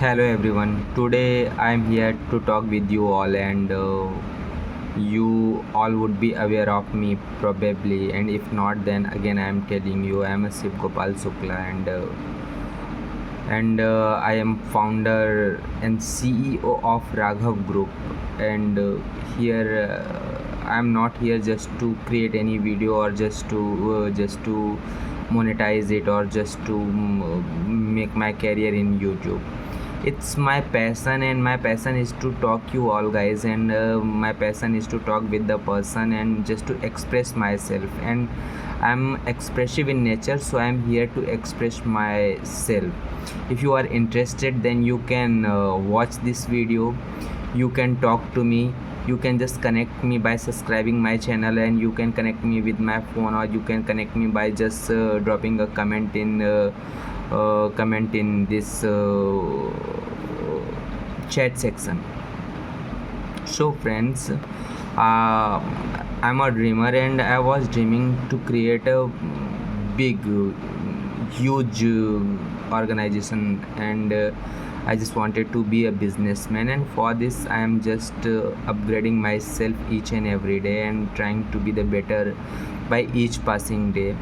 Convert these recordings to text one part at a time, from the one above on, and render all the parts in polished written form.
Hello everyone. Today I am here to talk with you all, and you all would be aware of me probably, and if not, then again I am telling you I am a Shiv Gopal Sukla, and I am founder and CEO of Raghav Group, and here I am not here just to create any video or just to monetize it or just to make my career in YouTube. It's my passion, and my passion is to talk you all guys, and my passion is to talk with the person and just to express myself, and I'm expressive in nature, so I'm here to express myself. If you are interested, then you can watch this video, you can talk to me, you can just connect me by subscribing my channel, and you can connect me with my phone, or you can connect me by just dropping a comment in this chat section. So friends, I'm a dreamer, and I was dreaming to create a big huge organization, and I just wanted to be a businessman, and for this I am just upgrading myself each and every day and trying to be the better by each passing day.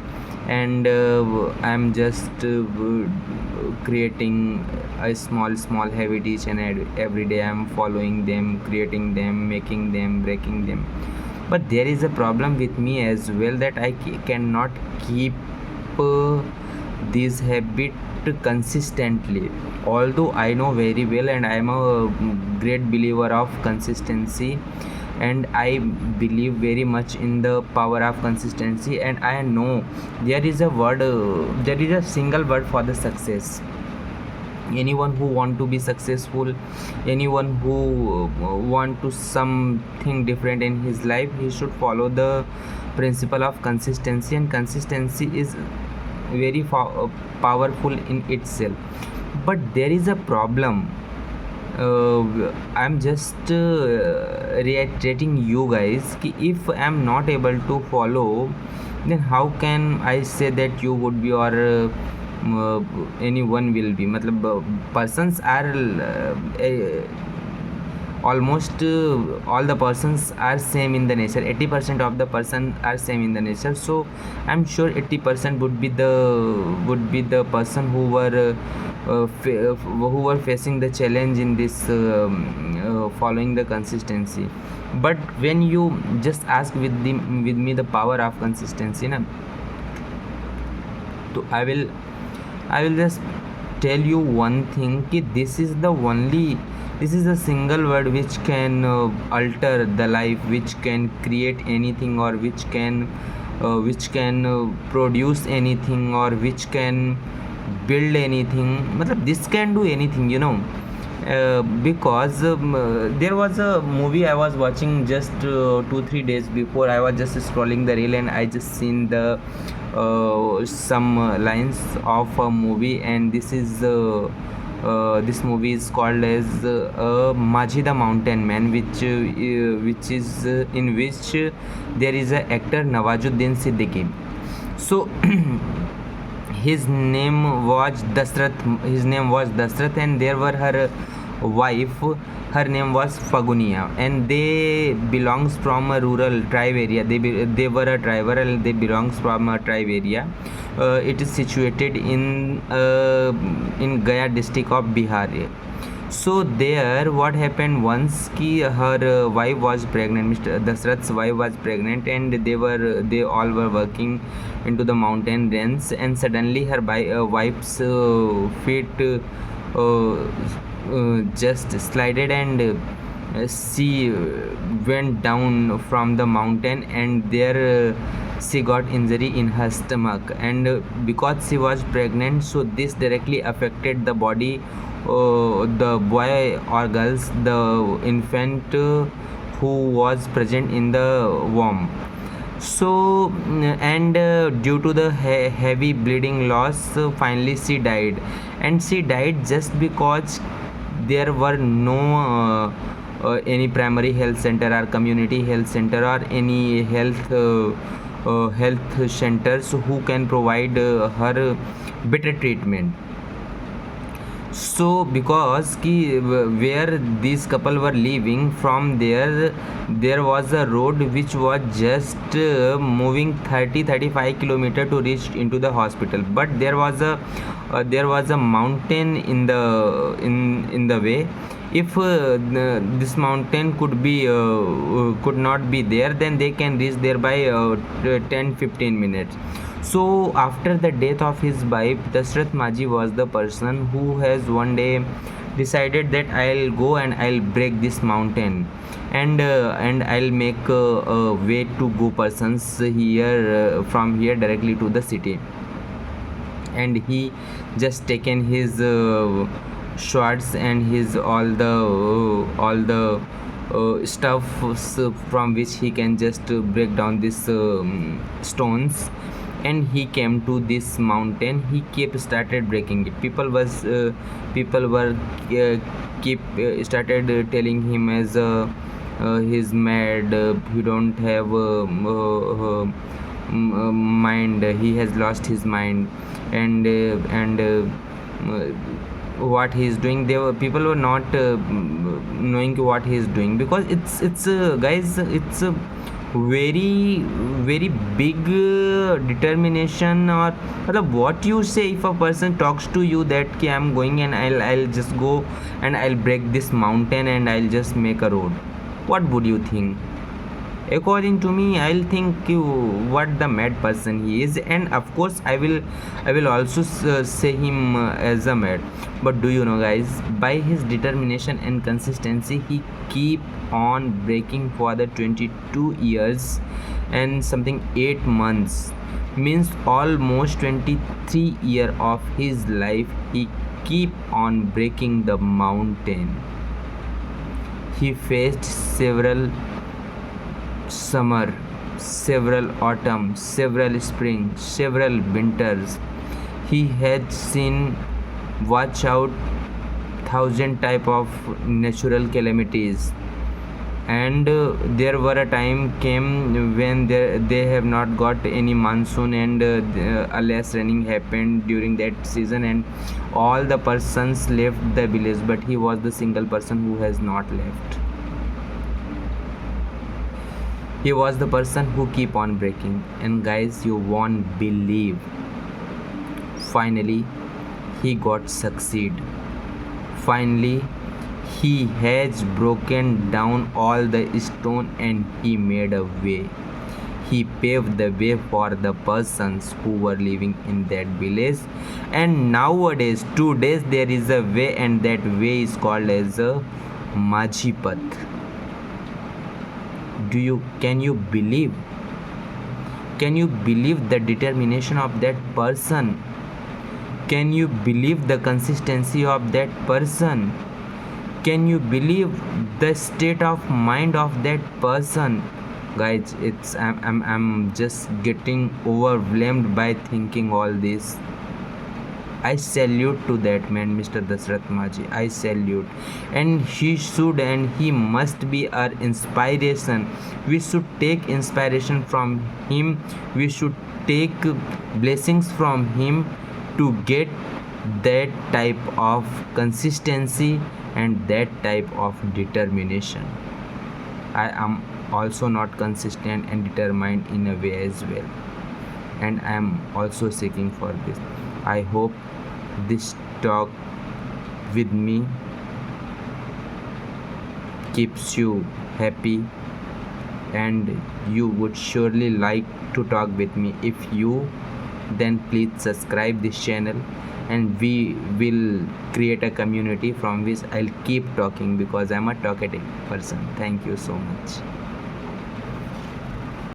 And I'm just creating a small habit each and every day. I'm following them, creating them, making them, breaking them. But there is a problem with me as well, that I cannot keep uh, this habit consistently. Although I know very well, and I am a great believer of consistency, and I believe very much in the power of consistency, and I know there is a single word for the success. Anyone who want to be successful, anyone who want to something different in his life, he should follow the principle of consistency, and consistency is very powerful in itself. But there is a problem. I'm just reiterating you guys ki if I'm not able to follow, then how can I say that you would be, or anyone will be? matlab persons are almost all the persons are same in the nature. 80% of the person are same in the nature, so I'm sure 80% would be the person who were facing the challenge in this following the consistency. But when you just ask with me the power of consistency na, so I will just tell you one thing ki this is a single word which can alter the life, which can create anything, or which can produce anything, or which can build anything. matlab this can do anything, because there was a movie I was watching just 2-3 days before. I was just scrolling the reel, and I just seen the some lines of a movie, and this movie is called as Majhi the Mountain Man, which is in which there is a actor Nawazuddin Siddiqui. So his name was Dasrath, and there were her wife. Her name was Fagunia, and they belongs from a rural tribe area. They were a triber, and they belongs from a tribe area. It is situated in Gaya district of Bihar. So there, what happened once ki her wife was pregnant. Mr. Dasrath's wife was pregnant, and they all were working into the mountain range, and suddenly her wife's feet just slided, and she went down from the mountain, and there she got injury in her stomach. And because she was pregnant, so this directly affected the body, the boy or girls, the infant who was present in the womb. So and due to the heavy bleeding loss, finally she died. And she died just because there were no any primary health center, or community health center, or any health centers who can provide her better treatment. So because ki where these couple were living from there was a road which was just moving 30-35 kilometer to reach into the hospital, but there was a mountain in the way. If this mountain could not be there, then they can reach there by 10-15 minutes. So after the death of his wife, Dashrath Maji was the person who has one day decided that I'll go and I'll break this mountain, and I'll make a way to go persons here from here directly to the city. And he just taken his swords and his all the stuff from which he can just break down these stones, and he came to this mountain. He kept started breaking it. People were keep started telling him as he's mad, he don't have mind, he has lost his mind, and what he is doing. They were people were not knowing what he is doing, because it's guys, it's a very very big determination. Or what you say, if a person talks to you that ki I'm going and I'll just go and I'll break this mountain and I'll just make a road, what would you think? According to me, I'll think what the mad person he is, and of course I will also say him as a mad. But do you know, guys, by his determination and consistency, he keep on breaking for the 22 years and something 8 months, means almost 23 year of his life he keep on breaking the mountain. He faced several summer, several autumn, several spring, several winters. He had seen, watch out, thousand type of natural calamities, and there were a time came when they have not got any monsoon, and a less raining happened during that season, and all the persons left the village, but he was the single person who has not left. He was the person who keep on breaking, and guys, you won't believe, finally he got succeed. Finally he has broken down all the stone and he made a way. He paved the way for the persons who were living in that village, and nowadays today there is a way, and that way is called as a Majhi Path. Can you believe the determination of that person? Can you believe the consistency of that person? Can you believe the state of mind of that person? Guys, I'm just getting overwhelmed by thinking all this. I salute to that man, Mr. Dashrath Maji. I salute. And he should and he must be our inspiration. We should take inspiration from him. We should take blessings from him to get that type of consistency and that type of determination. I am also not consistent and determined in a way as well, and I am also seeking for this. I hope this talk with me keeps you happy, and you would surely like to talk with me. If you, then please subscribe this channel, and we will create a community from which I'll keep talking, because I'm a talkative person. Thank you so much.